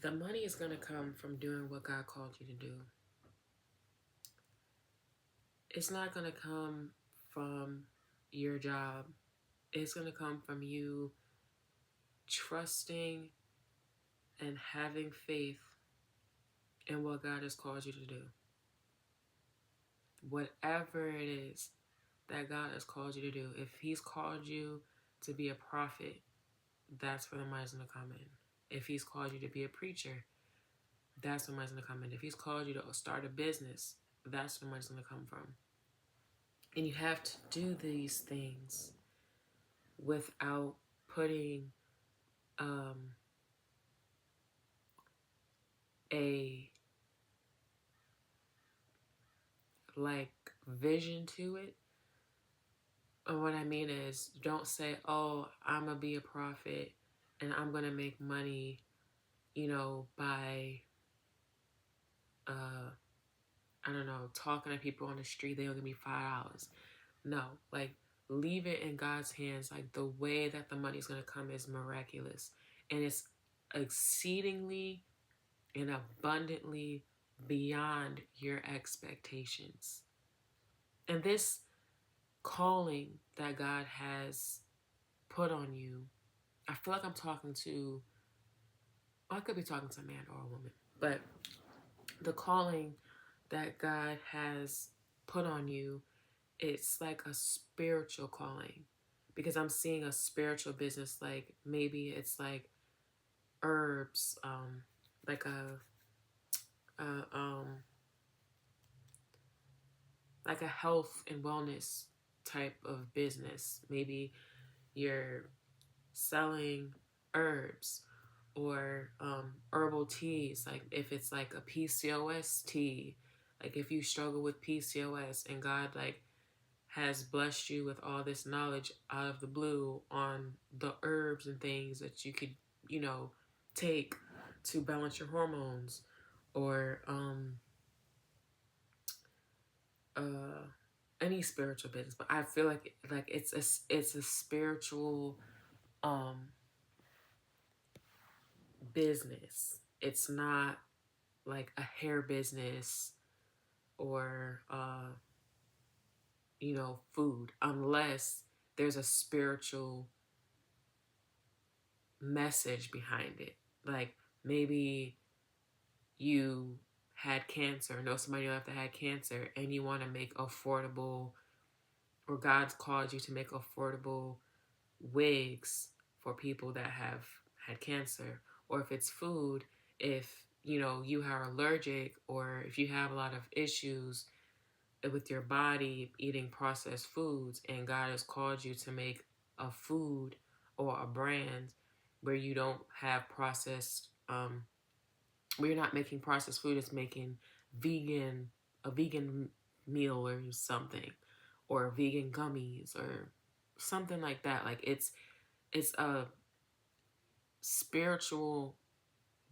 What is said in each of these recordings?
The money is going to come from doing what God called you to do. It's not going to come from your job. It's going to come from you trusting and having faith in what God has called you to do. Whatever it is that God has called you to do, if He's called you to be a prophet, that's where the money's going to come in. If He's called you to be a preacher, that's where the money's going to come in. If He's called you to start a business, that's where the money's going to come from. And you have to do these things without putting a like vision to it. And what I mean is, don't say, "Oh, I'm gonna be a prophet and I'm gonna make money, by I don't know, talking to people on the street. They'll give me $5." No, like leave it in God's hands. Like the way that the money's gonna come is miraculous, and it's exceedingly and abundantly beyond your expectations. And this calling that God has put on you, I feel like I'm talking to, I could be talking to a man or a woman, but the calling that God has put on you, it's like a spiritual calling, because I'm seeing a spiritual business. Like maybe it's like herbs, like a like a health and wellness type of business. Maybe you're selling herbs or herbal teas. Like if it's like a PCOS tea, like if you struggle with PCOS and God like has blessed you with all this knowledge out of the blue on the herbs and things that you could, take to balance your hormones, or uh any spiritual business. But I feel like it's a spiritual um business. It's not like a hair business or food, unless there's a spiritual message behind it. Like maybe you had cancer, know somebody in your life that had cancer, and you want to make affordable, or God's called you to make affordable wigs for people that have had cancer. Or if it's food, if you are allergic, or if you have a lot of issues with your body eating processed foods, and God has called you to make a food or a brand where you don't have processed, where you're not making processed food, it's making a vegan meal or something, or vegan gummies or something like that. Like it's a spiritual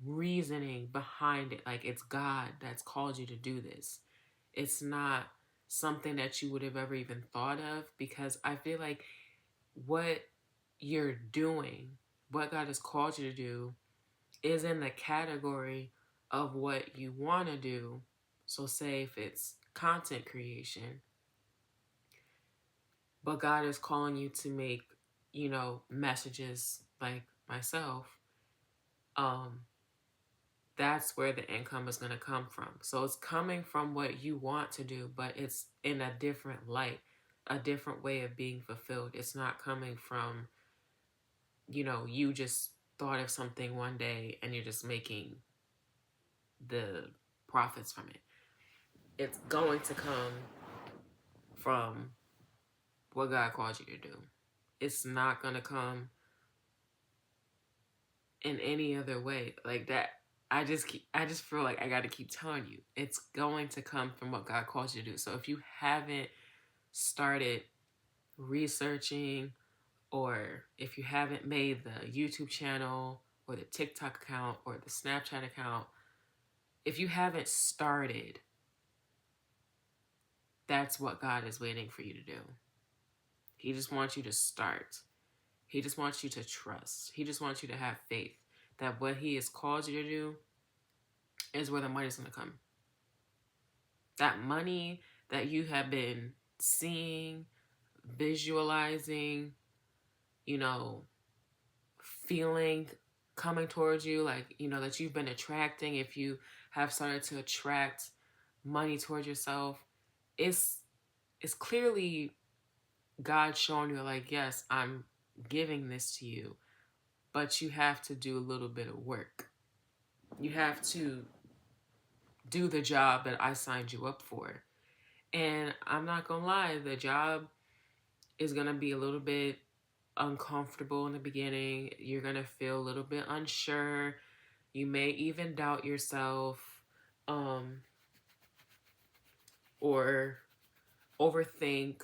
reasoning behind it. Like it's God that's called you to do this. It's not something that you would have ever even thought of, because I feel like what you're doing, what God has called you to do, is in the category of what you want to do. So say if it's content creation, but God is calling you to make, messages like myself, um, that's where the income is going to come from. So it's coming from what you want to do, but it's in a different light, a different way of being fulfilled. It's not coming from, you just thought of something one day and you're just making the profits from it. It's going to come from what God called you to do. It's not going to come in any other way like that. I just feel like I got to keep telling you, it's going to come from what God calls you to do. So if you haven't started researching, or if you haven't made the YouTube channel or the TikTok account or the Snapchat account, if you haven't started, that's what God is waiting for you to do. He just wants you to start. He just wants you to trust. He just wants you to have faith. that what he has called you to do is where the money's going to come. That money that you have been seeing, visualizing, you know, feeling coming towards you, like, you know, that you've been attracting, if you have started to attract money towards yourself, it's clearly God showing you, like, yes, I'm giving this to you, but you have to do a little bit of work. You have to do the job that I signed you up for. And I'm not gonna lie, the job is gonna be a little bit uncomfortable in the beginning. You're gonna feel a little bit unsure. You may even doubt yourself, or overthink.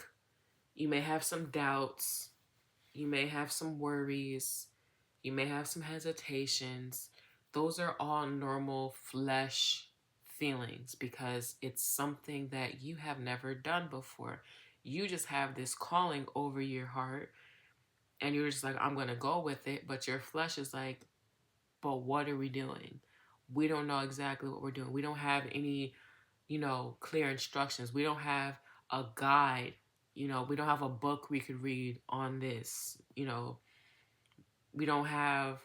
You may have some doubts. You may have some worries. You may have some hesitations. Those are all normal flesh feelings because it's something that you have never done before. You just have this calling over your heart and you're just like, I'm going to go with it. But your flesh is like, but what are we doing? We don't know exactly what we're doing. We don't have any, clear instructions. We don't have a guide. We don't have a book we could read on this. We don't have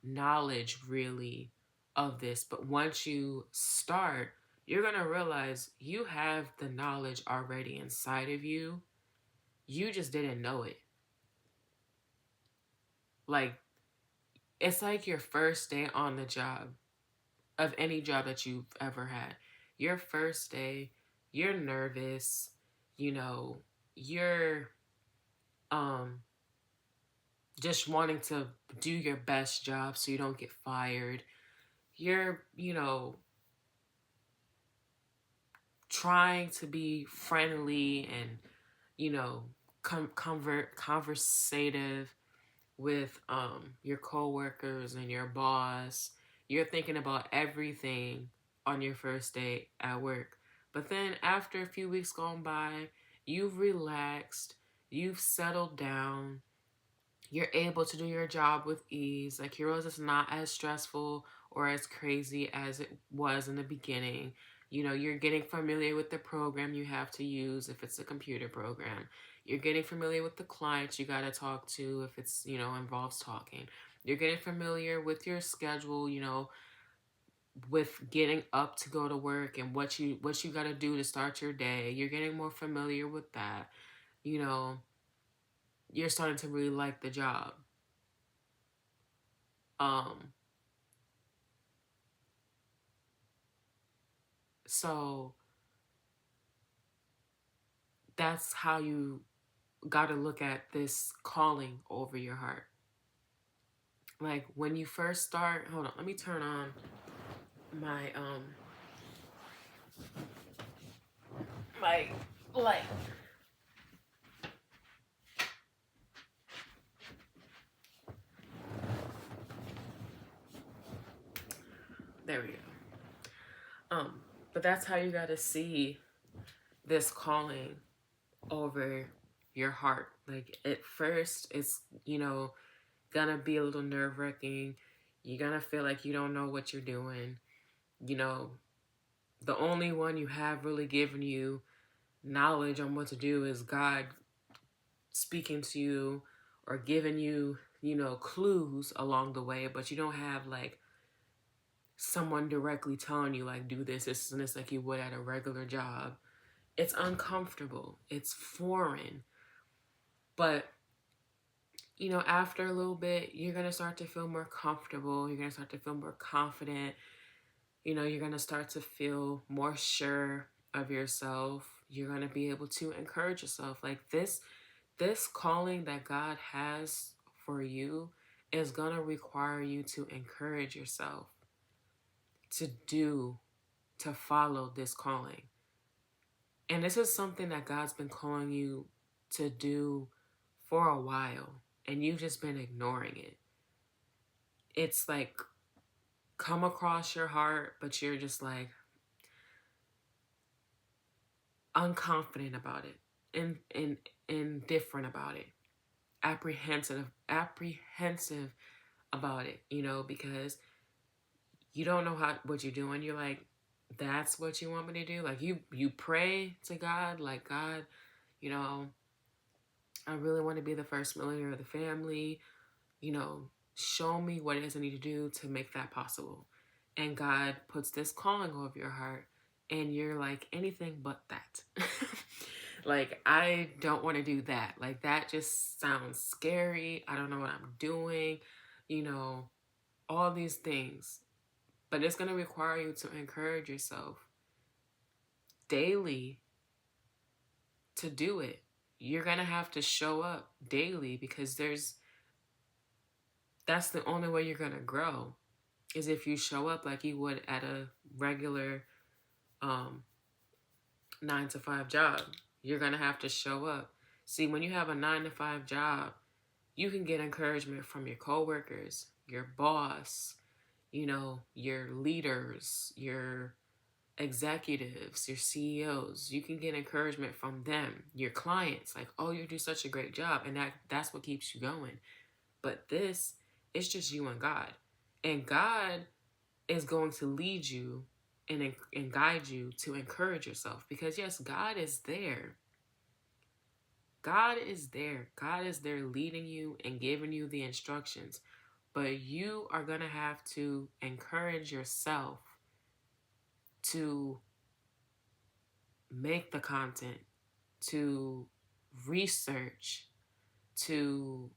knowledge really of this. But once you start, you're going to realize you have the knowledge already inside of you. You just didn't know it. Like, it's like your first day on the job of any job that you've ever had. Your first day, you're nervous, you're just wanting to do your best job so you don't get fired. You're, trying to be friendly and, conversative with your coworkers and your boss. You're thinking about everything on your first day at work. But then after a few weeks gone by, you've relaxed, you've settled down, you're able to do your job with ease. Like, you realize it's not as stressful or as crazy as it was in the beginning. You're getting familiar with the program you have to use if it's a computer program. You're getting familiar with the clients you got to talk to if it's, involves talking. You're getting familiar with your schedule, with getting up to go to work and what you got to do to start your day. You're getting more familiar with that. You're starting to really like the job. So that's how you got to look at this calling over your heart. Like, when you first start, hold on, let me turn on my light. There we go. But that's how you got to see this calling over your heart. Like, at first, it's, gonna be a little nerve-wracking. You're gonna feel like you don't know what you're doing. The only one you have really given you knowledge on what to do is God speaking to you or giving you, clues along the way, but you don't have like someone directly telling you like, do this and this, like you would at a regular job. It's uncomfortable. It's foreign. But, after a little bit, you're going to start to feel more comfortable. You're going to start to feel more confident. You're going to start to feel more sure of yourself. You're going to be able to encourage yourself. Like, this calling that God has for you is going to require you to encourage yourself to follow this calling. And this is something that God's been calling you to do for a while, and you've just been ignoring it. It's like come across your heart, but you're just like unconfident about it, and indifferent about it, apprehensive about it, you know, because you don't know what you're doing. You're like, that's what you want me to do? Like you pray to God, like, God, you know, I really want to be the first millionaire of the family, you know, show me what it is I need to do to make that possible. And God puts this calling over your heart, and you're like, anything but that. Like, I don't want to do that. Like, that just sounds scary. I don't know what I'm doing, you know, all these things. But it's going to require you to encourage yourself daily to do it. You're going to have to show up daily because that's the only way you're going to grow, is if you show up like you would at a regular 9 to 5 job. You're going to have to show up. See, when you have a 9 to 5 job, you can get encouragement from your coworkers, your boss, you know, your leaders, your executives, your CEOs. You can get encouragement from them, your clients, like, oh, you do such a great job. And that's what keeps you going. But this, it's just you and God. And God is going to lead you and guide you to encourage yourself. Because yes, God is there. God is there. God is there leading you and giving you the instructions. But you are going to have to encourage yourself to make the content, to research, to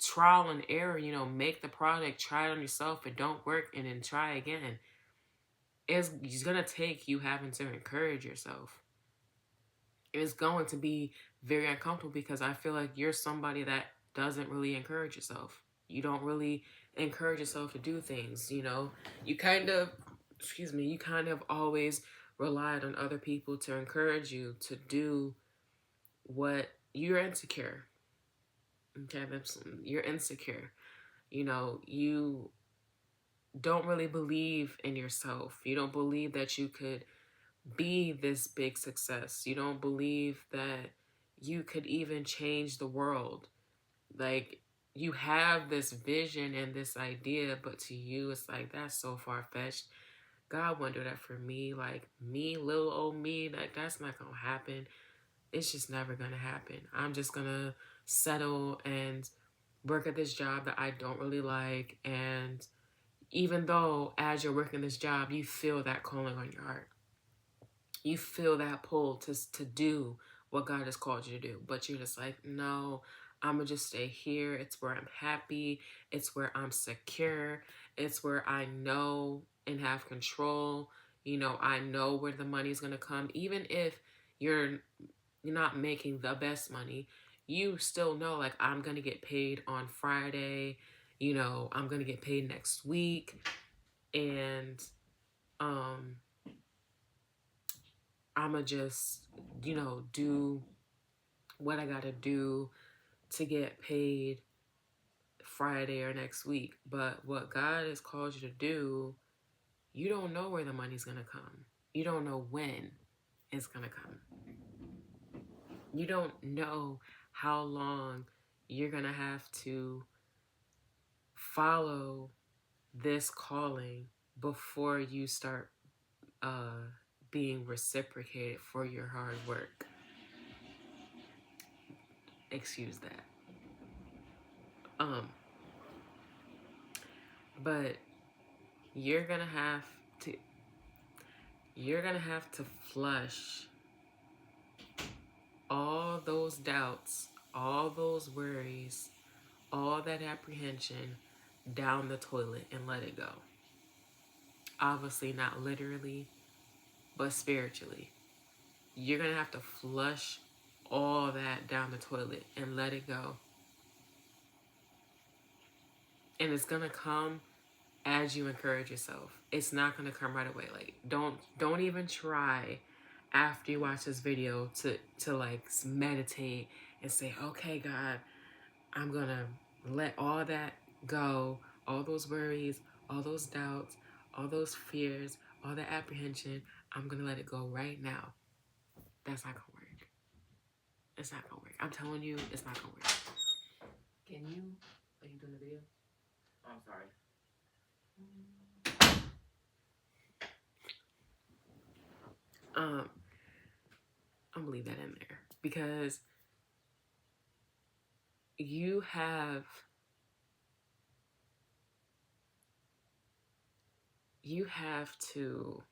trial and error, you know, make the product, try it on yourself. If it don't work, and then try again. It's going to take you having to encourage yourself. It's going to be very uncomfortable because I feel like you're somebody that doesn't really encourage yourself. You don't really encourage yourself to do things, you know. You kind of always relied on other people to encourage you to do what you're insecure. Okay, you're insecure. You know, you don't really believe in yourself. You don't believe that you could be this big success. You don't believe that you could even change the world. Like, you have this vision and this idea, but to you, it's like, that's so far-fetched. God wouldn't do that for me. Like, me, little old me, like, that's not gonna happen. It's just never gonna happen. I'm just gonna settle and work at this job that I don't really like. And even though as you're working this job, you feel that calling on your heart, you feel that pull to do what God has called you to do, but you're just like, no, I'm gonna just stay here. It's where I'm happy. It's where I'm secure. It's where I know and have control. You know, I know where the money's gonna come. Even if you're not making the best money, you still know, like, I'm gonna get paid on Friday. You know, I'm gonna get paid next week, and I'ma just, you know, do what I gotta do to get paid Friday or next week. But what God has called you to do, you don't know where the money's gonna come. You don't know when it's gonna come. You don't know how long you're gonna have to follow this calling before you start being reciprocated for your hard work. Excuse that. But you're gonna have to flush all those doubts, all those worries, all that apprehension down the toilet and let it go. Obviously not literally, but spiritually. You're gonna have to flush all that down the toilet and let it go. And it's gonna come as you encourage yourself. It's not gonna come right away. Like, don't even try after you watch this video to like meditate and say, okay, God, I'm gonna let all that go, all those worries, all those doubts, all those fears, all that apprehension. I'm gonna let it go right now. That's not gonna work. It's not gonna work. I'm telling you, it's not gonna work. Are you doing the video? I'm sorry. I'm gonna leave that in there because you have to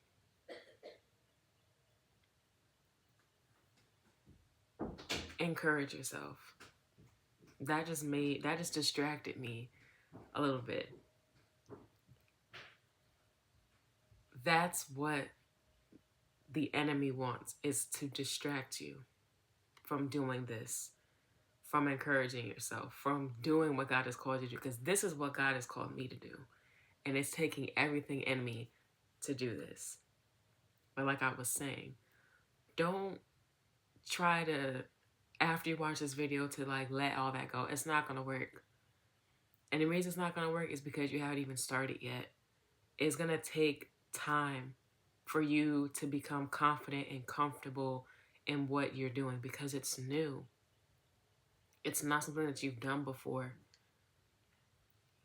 encourage yourself. That just distracted me a little bit. That's what the enemy wants, is to distract you from doing this, from encouraging yourself, from doing what God has called you to do, because this is what God has called me to do. And it's taking everything in me to do this. But like I was saying, don't try to, after you watch this video, to like let all that go. It's not going to work. And the reason it's not going to work is because you haven't even started yet. It's going to take time for you to become confident and comfortable in what you're doing because it's new. It's not something that you've done before.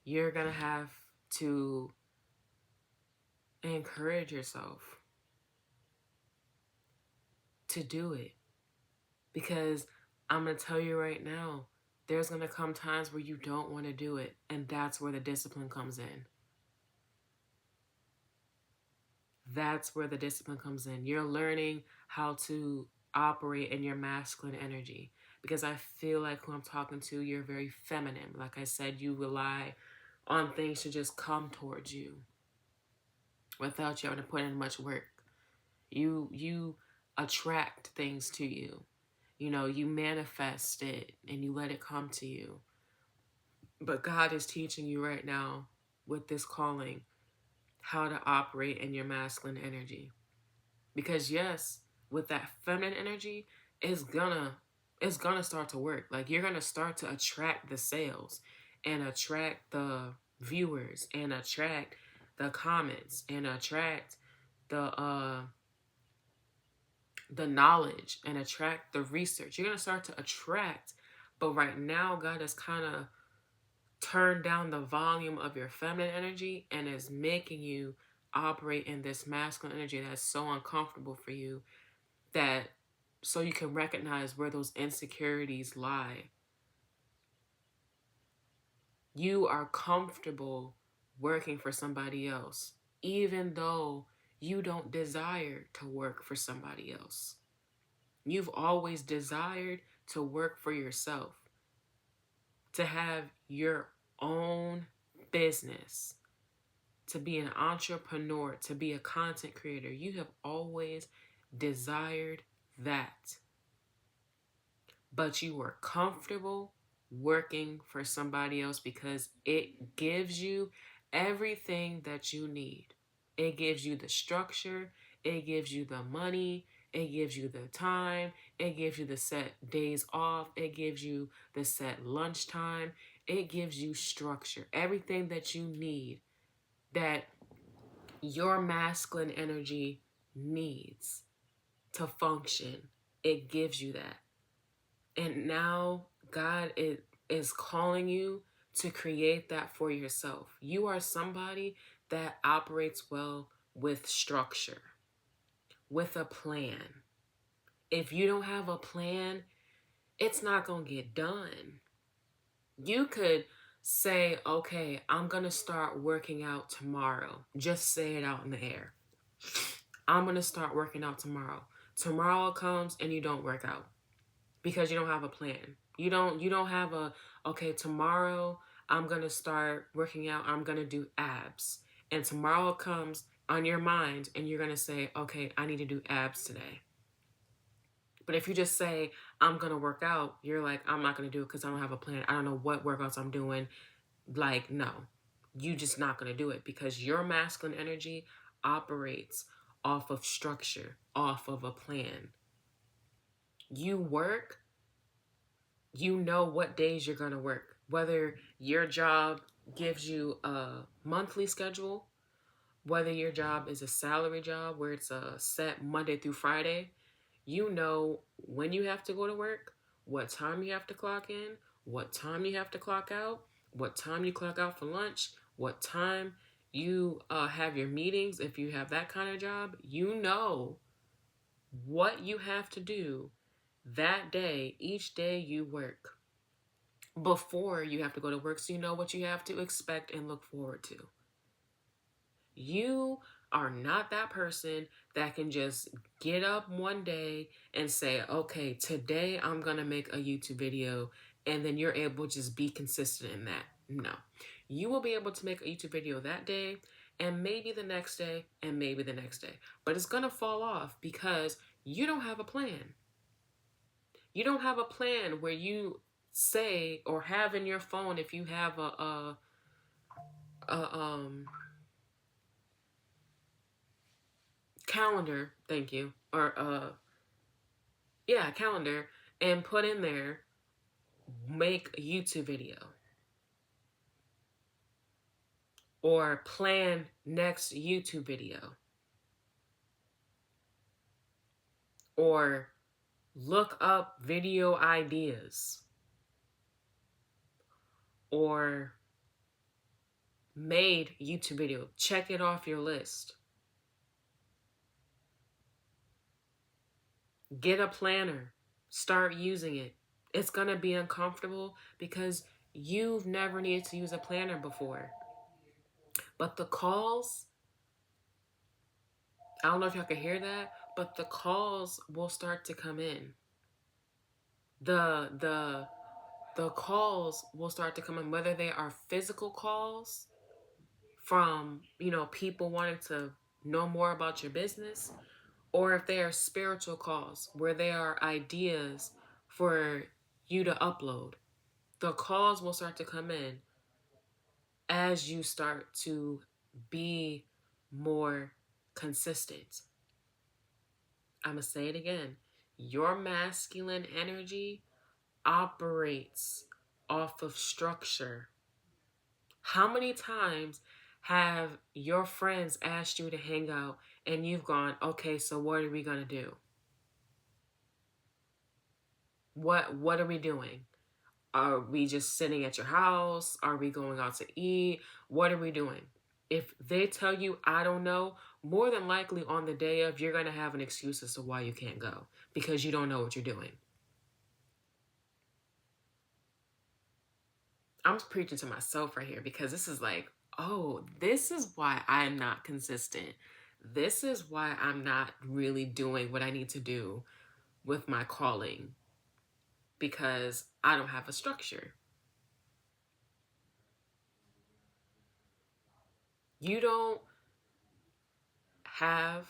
You're going to have to encourage yourself to do it. Because I'm going to tell you right now, there's going to come times where you don't want to do it. And that's where the discipline comes in. That's where the discipline comes in. You're learning how to operate in your masculine energy. Because I feel like who I'm talking to, you're very feminine. Like I said, you rely on things to just come towards you without you having to put in much work. You attract things to you. You know, you manifest it and you let it come to you. But God is teaching you right now with this calling how to operate in your masculine energy. Because yes, with that feminine energy, it's gonna start to work. Like you're gonna start to attract the sales and attract the viewers and attract the comments and attract the knowledge and attract the research. You're gonna start to attract, but right now God has kind of turned down the volume of your feminine energy and is making you operate in this masculine energy that's so uncomfortable for you, that so you can recognize where those insecurities lie. You are comfortable working for somebody else, even though you don't desire to work for somebody else. You've always desired to work for yourself, to have your own business, to be an entrepreneur, to be a content creator. You have always desired that. But you were comfortable working for somebody else because it gives you everything that you need. It gives you the structure, it gives you the money, it gives you the time, it gives you the set days off, it gives you the set lunchtime, it gives you structure, everything that you need, that your masculine energy needs to function. It gives you that. And now God is calling you to create that for yourself. You are somebody that operates well with structure, with a plan. If you don't have a plan, it's not going to get done. You could say, okay, I'm going to start working out tomorrow. Just say it out in the air. I'm going to start working out tomorrow. Tomorrow comes and you don't work out because you don't have a plan. You don't have a, okay, tomorrow I'm going to start working out. I'm going to do abs. And tomorrow comes on your mind and you're going to say, okay, I need to do abs today. But if you just say, I'm going to work out, you're like, I'm not going to do it because I don't have a plan. I don't know what workouts I'm doing. Like, no, you just not going to do it because your masculine energy operates off of structure, off of a plan. You work, you know what days you're going to work. Whether your job gives you a monthly schedule, whether your job is a salary job where it's a set Monday through Friday, you know when you have to go to work, what time you have to clock in, what time you have to clock out, what time you clock out for lunch, what time you have your meetings. If you have that kind of job, you know what you have to do that day, each day you work, before you have to go to work, so you know what you have to expect and look forward to. You are not that person that can just get up one day and say, okay, today I'm going to make a YouTube video, and then you're able to just be consistent in that. No. You will be able to make a YouTube video that day, and maybe the next day, and maybe the next day. But it's going to fall off because you don't have a plan. You don't have a plan where you say or have in your phone, if you have a calendar, thank you, or calendar, and put in there, make a YouTube video, or plan next YouTube video, or look up video ideas, or made YouTube video, check it off your list. Get a planner, start using it. It's gonna be uncomfortable because you've never needed to use a planner before. But the calls, I don't know if y'all can hear that, but the calls will start to come in. The calls will start to come in, whether they are physical calls from, people wanting to know more about your business, or if they are spiritual calls where they are ideas for you to upload. The calls will start to come in as you start to be more consistent. I'm going to say it again. Your masculine energy operates off of structure. How many times have your friends asked you to hang out and you've gone, okay, so what are we going to do? What are we doing? Are we just sitting at your house? Are we going out to eat? What are we doing? If they tell you, I don't know, more than likely on the day of, you're going to have an excuse as to why you can't go, because you don't know what you're doing. I'm preaching to myself right here, because this is like, oh, this is why I'm not consistent. This is why I'm not really doing what I need to do with my calling, because I don't have a structure. You don't have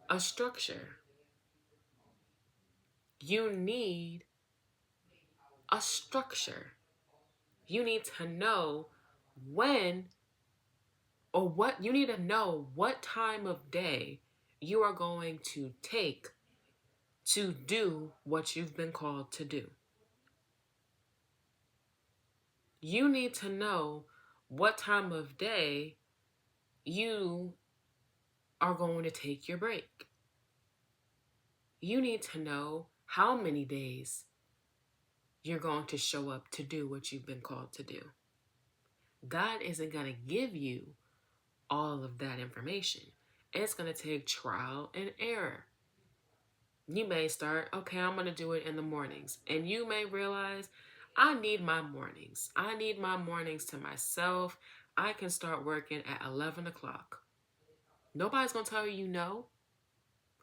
a structure. You need a structure. You need to know when, or what, you need to know what time of day you are going to take to do what you've been called to do. You need to know what time of day you are going to take your break. You need to know how many days you're going to show up to do what you've been called to do. God isn't going to give you all of that information. It's going to take trial and error. You may start, okay, I'm going to do it in the mornings. And you may realize, I need my mornings. I need my mornings to myself. I can start working at 11 o'clock. Nobody's going to tell you no,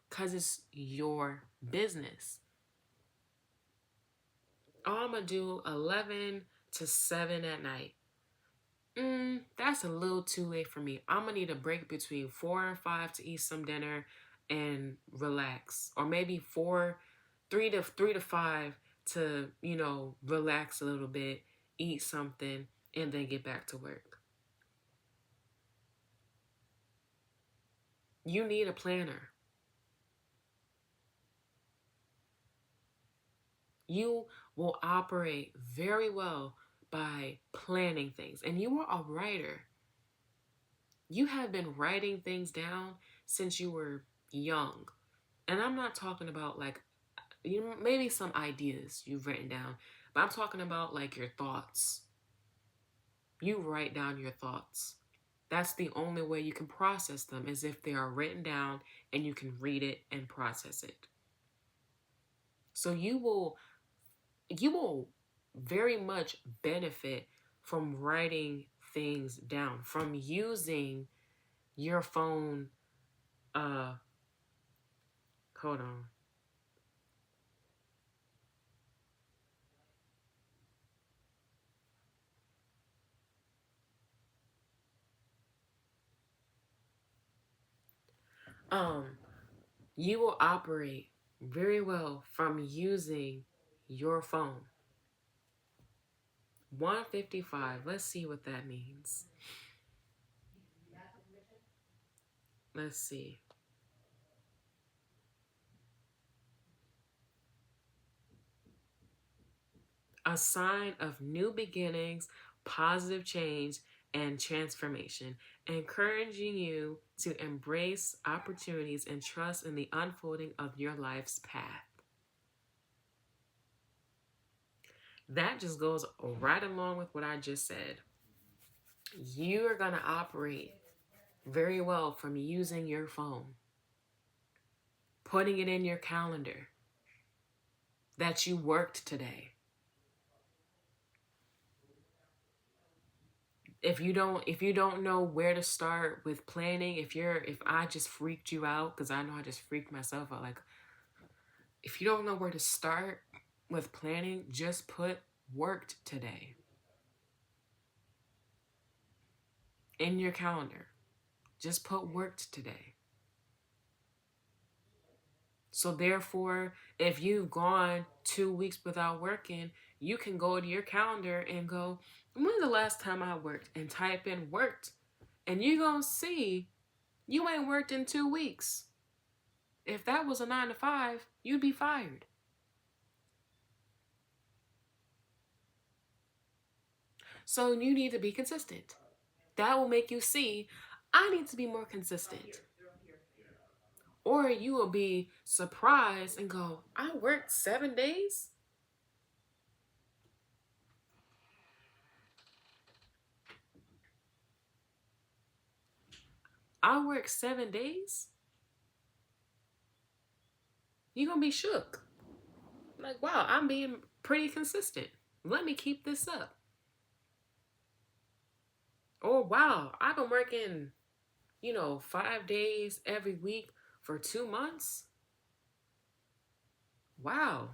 because it's your business. Oh, I'm going to do 11 to 7 at night. That's a little too late for me. I'm going to need a break between 4 and 5 to eat some dinner and relax. Or maybe 3 to 5 to, relax a little bit, eat something, and then get back to work. You need a planner. You will operate very well by planning things. And you are a writer. You have been writing things down since you were young. And I'm not talking about like, maybe some ideas you've written down, but I'm talking about like your thoughts. You write down your thoughts. That's the only way you can process them, is if they are written down and you can read it and process it. So you will very much benefit from writing things down, from using your phone. Hold on. Um, you will operate very well from using your phone. 155. Let's see what that means. Let's see. A sign of new beginnings, positive change, and transformation, encouraging you to embrace opportunities and trust in the unfolding of your life's path. That just goes right along with what I just said. You are going to operate very well from using your phone, putting it in your calendar that you worked today. If you don't know where to start with planning, if I just freaked you out, because I know I just freaked myself out, like, if you don't know where to start with planning, just put worked today in your calendar. Just put worked today. So therefore, if you've gone 2 weeks without working, you can go to your calendar and go, when's the last time I worked? And type in worked. And you're going to see you ain't worked in 2 weeks. If that was a 9 to 5, you'd be fired. So you need to be consistent. That will make you see, I need to be more consistent. Or you will be surprised and go, I worked 7 days? I worked 7 days? You're going to be shook. Like, wow, I'm being pretty consistent. Let me keep this up. Or, wow, I've been working, 5 days every week for 2 months. Wow.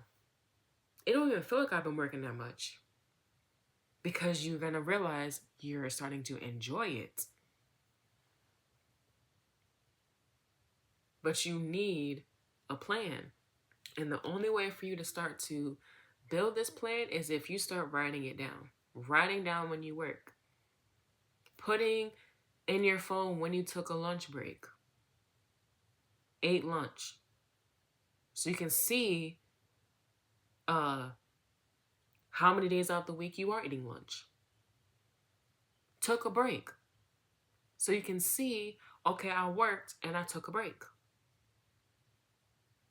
It don't even feel like I've been working that much. Because you're going to realize you're starting to enjoy it. But you need a plan. And the only way for you to start to build this plan is if you start writing it down. Writing down when you work. Putting in your phone when you took a lunch break. Ate lunch. So you can see how many days out the week you are eating lunch. Took a break. So you can see, okay, I worked and I took a break.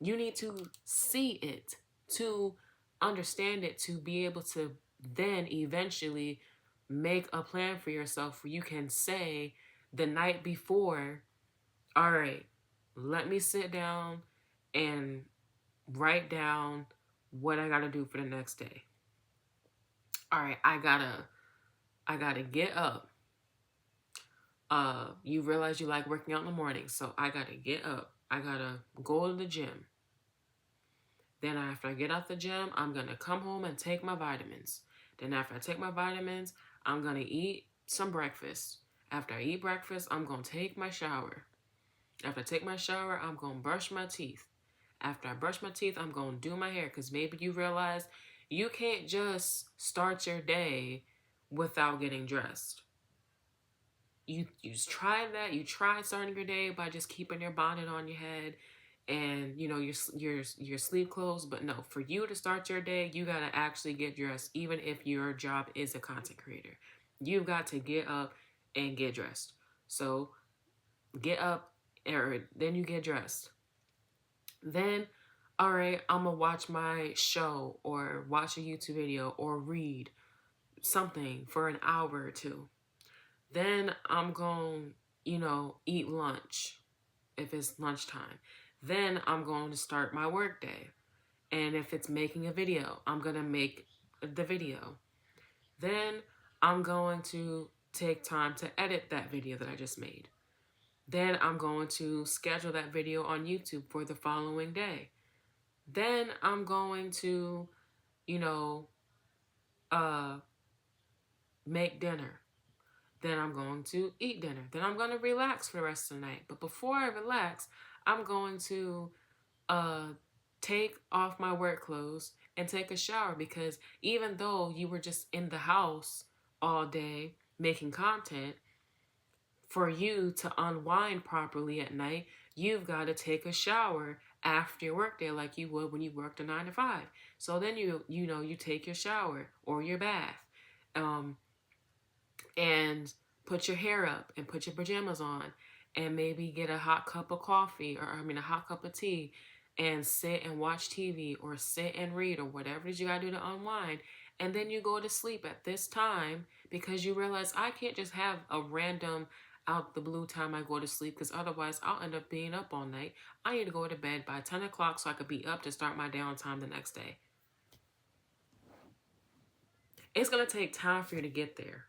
You need to see it to understand it, to be able to then eventually make a plan for yourself where you can say the night before, all right, let me sit down and write down what I gotta do for the next day. All right, I gotta get up. You realize you like working out in the morning, so I gotta get up. I gotta go to the gym. Then after I get out the gym, I'm gonna come home and take my vitamins. Then after I take my vitamins, I'm gonna eat some breakfast. After I eat breakfast, I'm gonna take my shower. After I take my shower, I'm gonna brush my teeth. After I brush my teeth, I'm gonna do my hair, because maybe you realize you can't just start your day without getting dressed. You tried that. You tried starting your day by just keeping your bonnet on your head and your sleep clothes, but no, for you to start your day, you got to actually get dressed. Even if your job is a content creator, you've got to get up and get dressed. So get up, or then you get dressed. Then, all right, I'm gonna watch my show or watch a YouTube video or read. something for an hour or two. Then I'm going, eat lunch if it's lunchtime. Then I'm going to start my work day. And if it's making a video, I'm going to make the video. Then I'm going to take time to edit that video that I just made. Then I'm going to schedule that video on YouTube for the following day. Then I'm going to, make dinner. Then I'm going to eat dinner. Then I'm going to relax for the rest of the night. But before I relax, I'm going to take off my work clothes and take a shower, because even though you were just in the house all day making content, for you to unwind properly at night, you've got to take a shower after your work day like you would when you worked a 9 to 5. So then you take your shower or your bath, and put your hair up and put your pajamas on, and maybe get a hot cup of coffee, or a hot cup of tea, and sit and watch TV or sit and read or whatever it is you gotta do to unwind. And then you go to sleep at this time, because you realize I can't just have a random out the blue time I go to sleep, because otherwise I'll end up being up all night. I need to go to bed by 10 o'clock so I could be up to start my downtime the next day. It's going to take time for you to get there.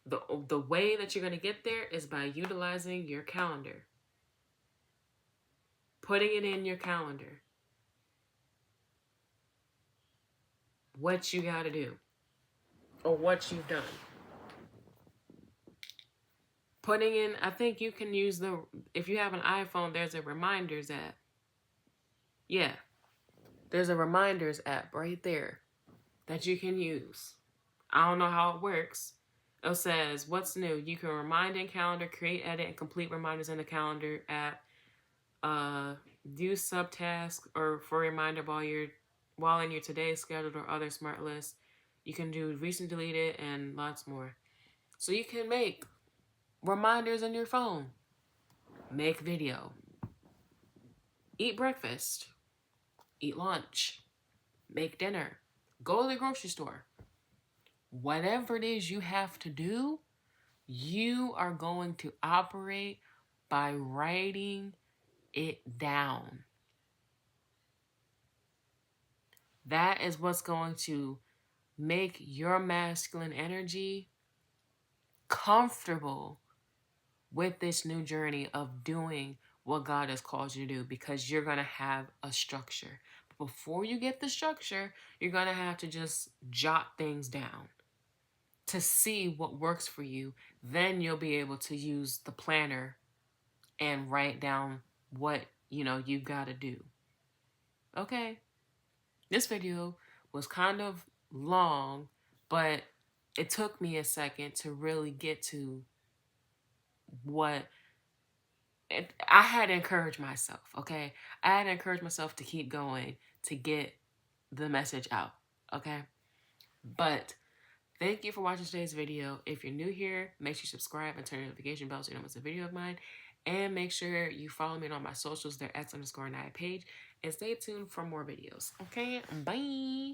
The way that you're going to get there is by utilizing your calendar. Putting it in your calendar. What you got to do. Or what you've done. Putting in, I think you can use if you have an iPhone, there's a reminders app. Yeah. There's a reminders app right there that you can use. I don't know how it works. It says, what's new? You can remind in calendar, create, edit, and complete reminders in the calendar app. Do subtasks or for reminder while in your today scheduled or other smart lists. You can do recent deleted and lots more. So you can make reminders on your phone. Make video. Eat breakfast. Eat lunch. Make dinner. Go to the grocery store. Whatever it is you have to do, you are going to operate by writing it down. That is what's going to make your masculine energy comfortable with this new journey of doing what God has called you to do, because you're going to have a structure. But before you get the structure, you're going to have to just jot things down to see what works for you. Then you'll be able to use the planner and write down what, you've got to do. Okay. This video was kind of long, but it took me a second to really get to what I had to encourage myself. Okay. I had to encourage myself to keep going, to get the message out. Okay. But thank you for watching today's video. If you're new here, make sure you subscribe and turn your notification bell so you don't miss a video of mine. And make sure you follow me on my socials. They're @_Naya page. And stay tuned for more videos. Okay, bye.